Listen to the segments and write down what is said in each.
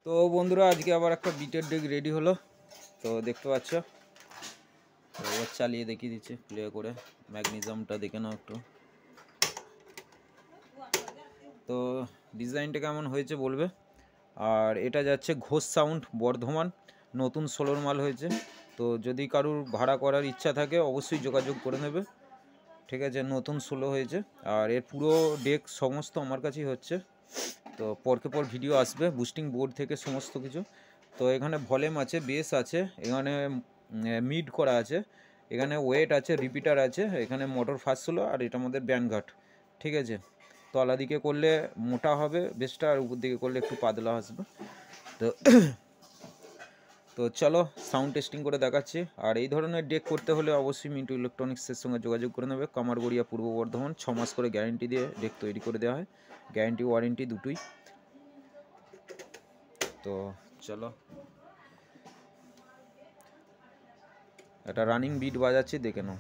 তো বন্ধুরা আজকে আবার একটা বিটের ডেক রেডি হলো। তো দেখতে পাচ্ছ, এবার চালিয়ে দেখিয়ে দিচ্ছি প্লে করে। ম্যাগনেসিয়ামটা দেখে নাও একটু। তো ডিজাইনটা কেমন হয়েছে বলবে। আর এটা যাচ্ছে ঘোষ সাউন্ড বর্ধমান, নতুন 16 মাল হয়েছে। তো যদি কারুর ভাড়া করার ইচ্ছা থাকে অবশ্যই যোগাযোগ করে নেবে, ঠিক আছে। নতুন 16 হয়েছে। আর এর পুরো ডেক সমস্ত আমার কাছেই হচ্ছে। তো পরকে পর ভিডিও আসবে বুস্টিং বোর্ড থেকে সমস্ত কিছু। তো এখানে ভলিউম আছে, বেস আছে, এখানে মিড করা আছে, এখানে ওয়েট আছে, রিপিটার আছে, এখানে মোটর ফাস্ট ছিল, আর এটার মধ্যে ব্যান্ডঘাট, ঠিক আছে। তলা দিকে করলে মোটা হবে বেসটা, আর উপর দিকে করলে একটু পাতলা আসবে। তো তো চলো সাউন্ড টেস্টিং করে দেখাচ্ছি। আর এই ধরনের ডেক করতে হলে অবশ্যই মিন্টু ইলেকট্রনিক্সের সঙ্গে যোগাযোগ করে নেবে। কামারগড়িয়া পূর্ব বর্ধমান। 6 মাস করে গ্যারেন্টি দিয়ে ডেক তৈরি করে দেওয়া হয়, গ্যারেন্টি ওয়ারেন্টি দুটোই। তো চলো একটা রানিং বিট বাজাচ্ছি, দেখে নাও।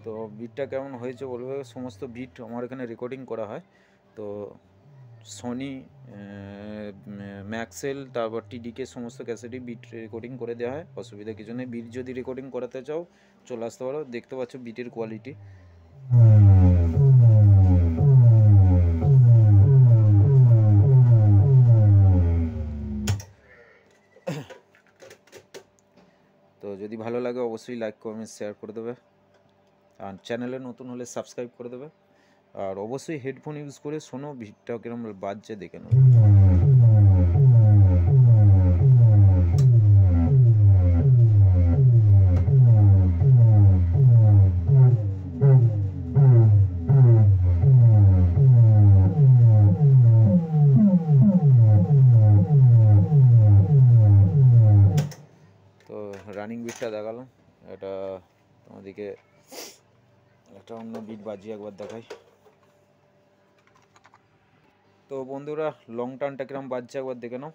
তো বিটটা কেমন হয়েছে বলবে। সমস্ত বিট আমার এখানে রেকর্ডিং করা হয়। তো সনি, ম্যাক্সেল, তারপর টিডিকে সমস্ত ক্যাসেটই বিট রেকর্ডিং করে দেওয়া হয়, অসুবিধা কিছু নেই। বিট যদি রেকর্ডিং করাতে চাও চলে আসতে পারো। দেখতে পাচ্ছ বিটের কোয়ালিটি। তো যদি ভালো লাগে অবশ্যই লাইক কমেন্ট শেয়ার করে দেবে, আর চ্যানেলে নতুন হলে সাবস্ক্রাইব করে দেবে। আর অবশ্যই হেডফোন ইউজ করে শোনো, বিটটা কিরম বাজছে দেখে নেবে। তো রানিং বিটটা দেখালাম, এটা তোমাদেরকে একটা অন্য বিট বাজিয়ে একবার দেখাই। তো বন্ধুরা লং টার্নটা কিরম বাজছে একবার দেখে নাও।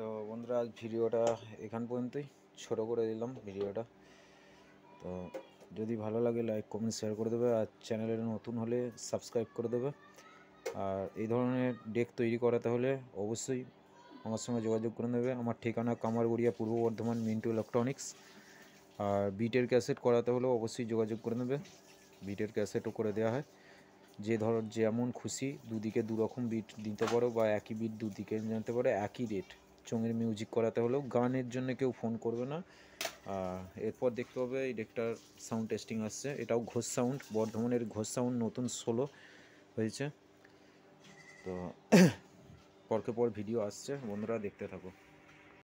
তো বন্ধুরা আজ ভিডিওটা এখান পর্যন্তই, ছোটো করে দিলাম ভিডিওটা। তো যদি ভালো লাগে লাইক কমেন্ট শেয়ার করে দেবে, আর চ্যানেলে নতুন হলে সাবস্ক্রাইব করে দেবে। আর এই ধরনের ডেক তৈরি করাতে হলে অবশ্যই আমার সঙ্গে যোগাযোগ করে নেবে। আমার ঠিকানা কামারগড়িয়া পূর্ব বর্ধমান, মিন্টু ইলেকট্রনিক্স। আর বিটের ক্যাসেট করাতে হলেও অবশ্যই যোগাযোগ করে নেবে, বিটের ক্যাসেটও করে দেওয়া হয়। যে ধরো যেমন খুশি দুদিকে দুরকম বিট দিতে পারো, বা একই বিট দুদিকে জানতে পারো, একই রেট। চোঙের মিউজিক করাতে হলেও গানের জন্য কেউ ফোন করবে না। এরপর দেখতে হবে এই ডেকটার সাউন্ড টেস্টিং আসছে, এটাও ঘোষ সাউন্ড বর্ধমানের, ঘোষ সাউন্ড নতুন 16 হয়েছে। তো পরকে পর ভিডিও আসছে, বন্ধুরা দেখতে থাকো।